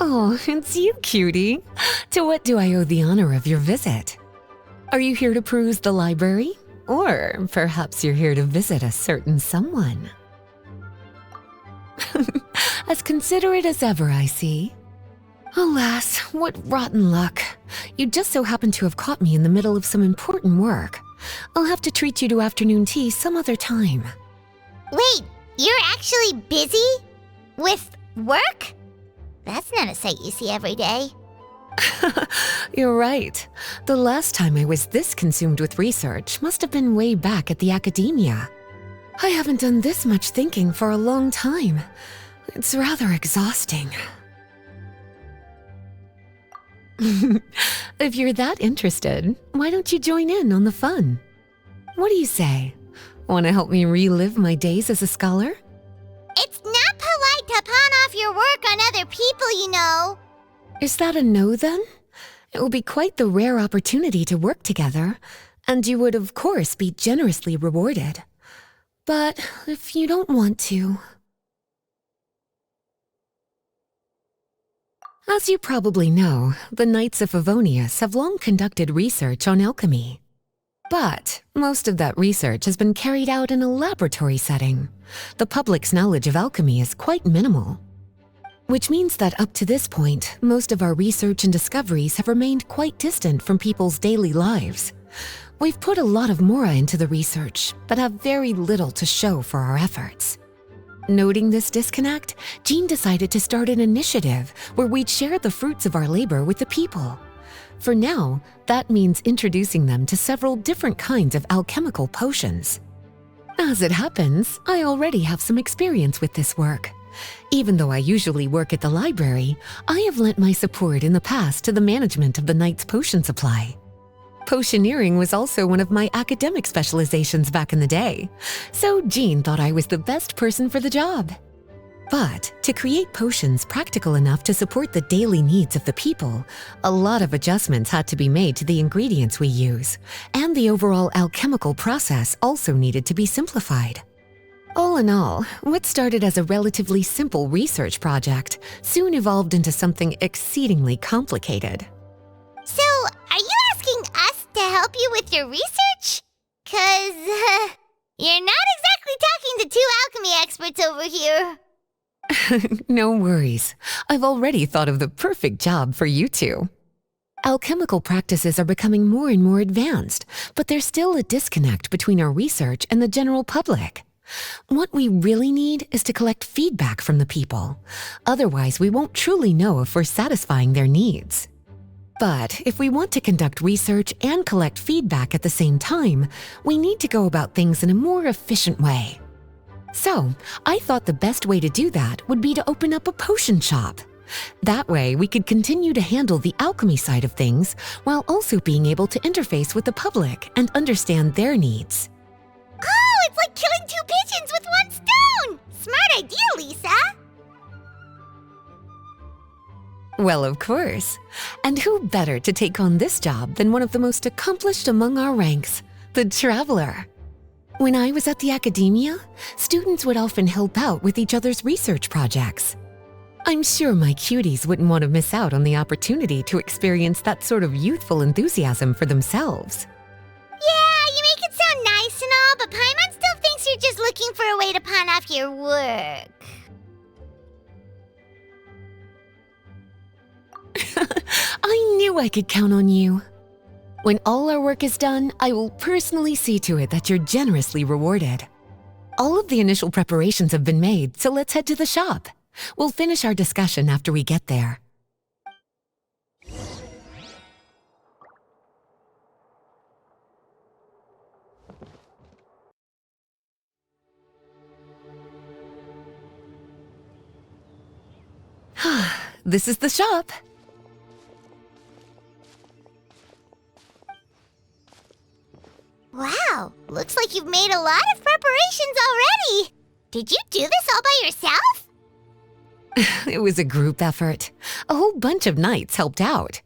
Oh, it's you, cutie. To what do I owe the honor of your visit? Are you here to peruse the library? Or perhaps you're here to visit a certain someone? As considerate as ever, I see. Alas, what rotten luck. You just so happen to have caught me in the middle of some important work. I'll have to treat you to afternoon tea some other time. Wait, you're actually busy? With work? That's not a sight you see every day. You're right. The last time I was this consumed with research must have been way back at the academia. I haven't done this much thinking for a long time. It's rather exhausting. If you're that interested, why don't you join in on the fun? What do you say? Want to help me relive my days as a scholar? It's not polite to pawn off your work on other people, you know. Is that a no, then? It will be quite the rare opportunity to work together, and you would, of course, be generously rewarded. But if you don't want to... As you probably know, the Knights of Favonius have long conducted research on alchemy. But most of that research has been carried out in a laboratory setting. The public's knowledge of alchemy is quite minimal. Which means that up to this point, most of our research and discoveries have remained quite distant from people's daily lives. We've put a lot of mora into the research, but have very little to show for our efforts. Noting this disconnect, Jean decided to start an initiative where we'd share the fruits of our labor with the people. For now, that means introducing them to several different kinds of alchemical potions. As it happens, I already have some experience with this work. Even though I usually work at the library, I have lent my support in the past to the management of the Knight's potion supply. Potioneering was also one of my academic specializations back in the day, so Jean thought I was the best person for the job. But to create potions practical enough to support the daily needs of the people, a lot of adjustments had to be made to the ingredients we use, and the overall alchemical process also needed to be simplified. All in all, what started as a relatively simple research project soon evolved into something exceedingly complicated. So, are you asking us to help you with your research? 'Cause, you're not exactly talking to two alchemy experts over here. No worries. I've already thought of the perfect job for you two. Alchemical practices are becoming more and more advanced, but there's still a disconnect between our research and the general public. What we really need is to collect feedback from the people. Otherwise, we won't truly know if we're satisfying their needs. But if we want to conduct research and collect feedback at the same time, we need to go about things in a more efficient way. So, I thought the best way to do that would be to open up a potion shop. That way, we could continue to handle the alchemy side of things while also being able to interface with the public and understand their needs. Oh, it's like killing two pigeons with one stone! Smart idea, Lisa! Well, of course. And who better to take on this job than one of the most accomplished among our ranks, the Traveler? When I was at the academia, students would often help out with each other's research projects. I'm sure my cuties wouldn't want to miss out on the opportunity to experience that sort of youthful enthusiasm for themselves. Yeah, you make it sound nice and all, but Paimon still thinks you're just looking for a way to pawn off your work. I knew I could count on you. When all our work is done, I will personally see to it that you're generously rewarded. All of the initial preparations have been made, so let's head to the shop. We'll finish our discussion after we get there. This is the shop. Wow, looks like you've made a lot of preparations already. Did you do this all by yourself? It was a group effort. A whole bunch of knights helped out.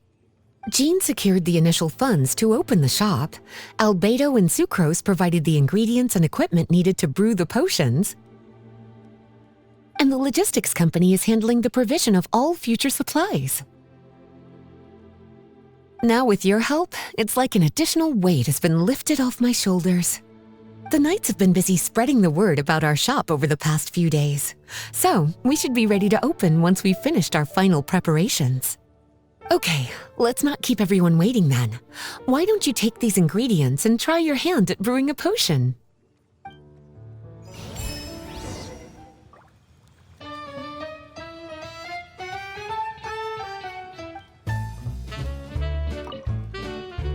Jean secured the initial funds to open the shop. Albedo and Sucrose provided the ingredients and equipment needed to brew the potions. and the logistics company is handling the provision of all future supplies. Now with your help, it's like an additional weight has been lifted off my shoulders. The knights have been busy spreading the word about our shop over the past few days, so we should be ready to open once we've finished our final preparations. Okay, let's not keep everyone waiting then. Why don't you take these ingredients and try your hand at brewing a potion?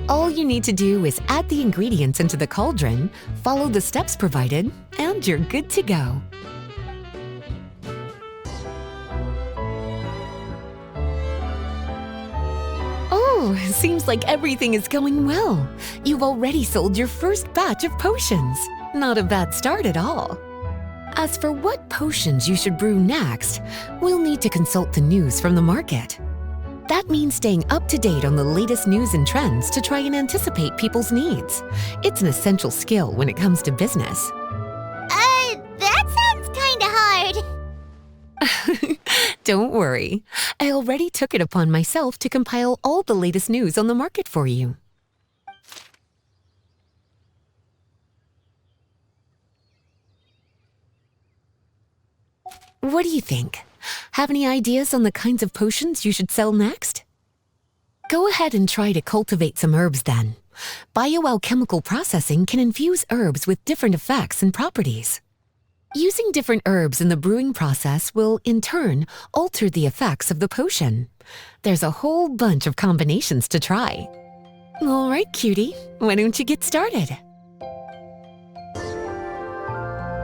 All you need to do is add the ingredients into the cauldron, follow the steps provided, and you're good to go. Oh, seems like everything is going well. You've already sold your first batch of potions. Not a bad start at all. As for what potions you should brew next, we'll need to consult the news from the market. That means staying up to date on the latest news and trends to try and anticipate people's needs. It's an essential skill when it comes to business. That sounds kinda hard. Don't worry. I already took it upon myself to compile all the latest news on the market for you. What do you think? Have any ideas on the kinds of potions you should sell next? Go ahead and try to cultivate some herbs then. Bioalchemical processing can infuse herbs with different effects and properties. Using different herbs in the brewing process will, in turn, alter the effects of the potion. There's a whole bunch of combinations to try. All right, cutie, why don't you get started?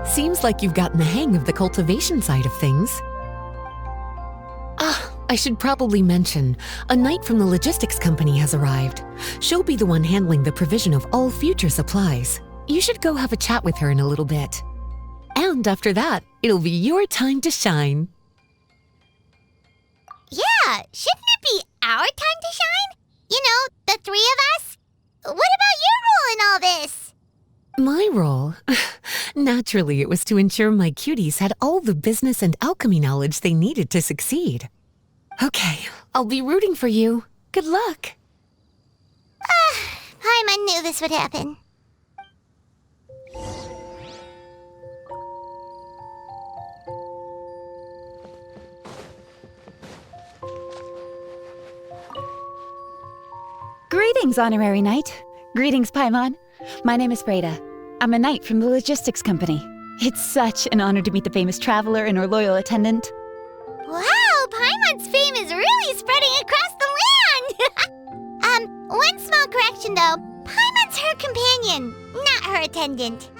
Seems like you've gotten the hang of the cultivation side of things. I should probably mention, a knight from the logistics company has arrived. She'll be the one handling the provision of all future supplies. You should go have a chat with her in a little bit. And after that, it'll be your time to shine. Yeah, shouldn't it be our time to shine? You know, the three of us? What about your role in all this? My role? Naturally, it was to ensure my cuties had all the business and alchemy knowledge they needed to succeed. Okay, I'll be rooting for you. Good luck. Paimon knew this would happen. Greetings, Honorary Knight. Greetings, Paimon. My name is Freda. I'm a knight from the logistics company. It's such an honor to meet the famous traveler and her loyal attendant. Wow, Paimon's fame is really spreading across the land! One small correction though. Paimon's her companion, not her attendant.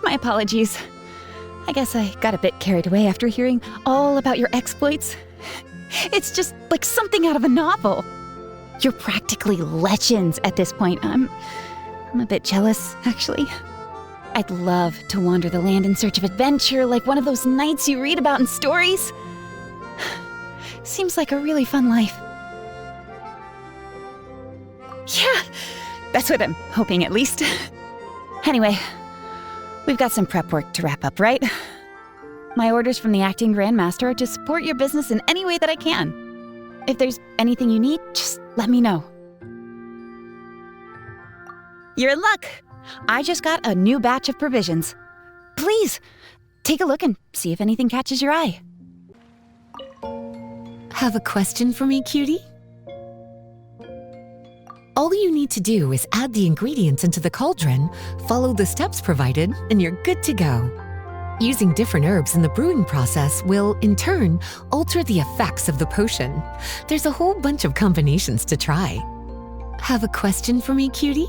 My apologies. I guess I got a bit carried away after hearing all about your exploits. It's just like something out of a novel. You're practically legends at this point. I'm a bit jealous, actually. I'd love to wander the land in search of adventure like one of those knights you read about in stories. Seems like a really fun life. Yeah, that's what I'm hoping at least. Anyway, we've got some prep work to wrap up, right? My orders from the acting Grand Master are to support your business in any way that I can. If there's anything you need, just let me know. You're in luck. I just got a new batch of provisions. Please, take a look and see if anything catches your eye. Have a question for me, cutie? All you need to do is add the ingredients into the cauldron, follow the steps provided, and you're good to go. Using different herbs in the brewing process will, in turn, alter the effects of the potion. There's a whole bunch of combinations to try. Have a question for me, cutie?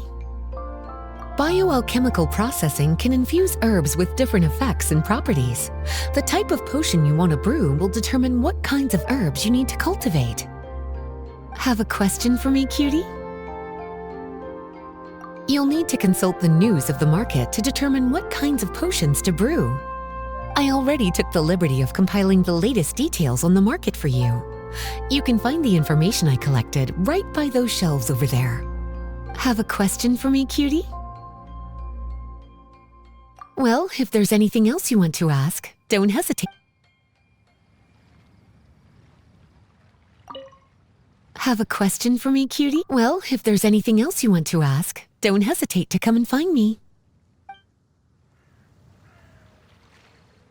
Bioalchemical processing can infuse herbs with different effects and properties. The type of potion you want to brew will determine what kinds of herbs you need to cultivate. Have a question for me, cutie? You'll need to consult the news of the market to determine what kinds of potions to brew. I already took the liberty of compiling the latest details on the market for you. You can find the information I collected right by those shelves over there. Have a question for me, cutie? Well, if there's anything else you want to ask, don't hesitate. Have a question for me, cutie? Well, if there's anything else you want to ask, don't hesitate to come and find me.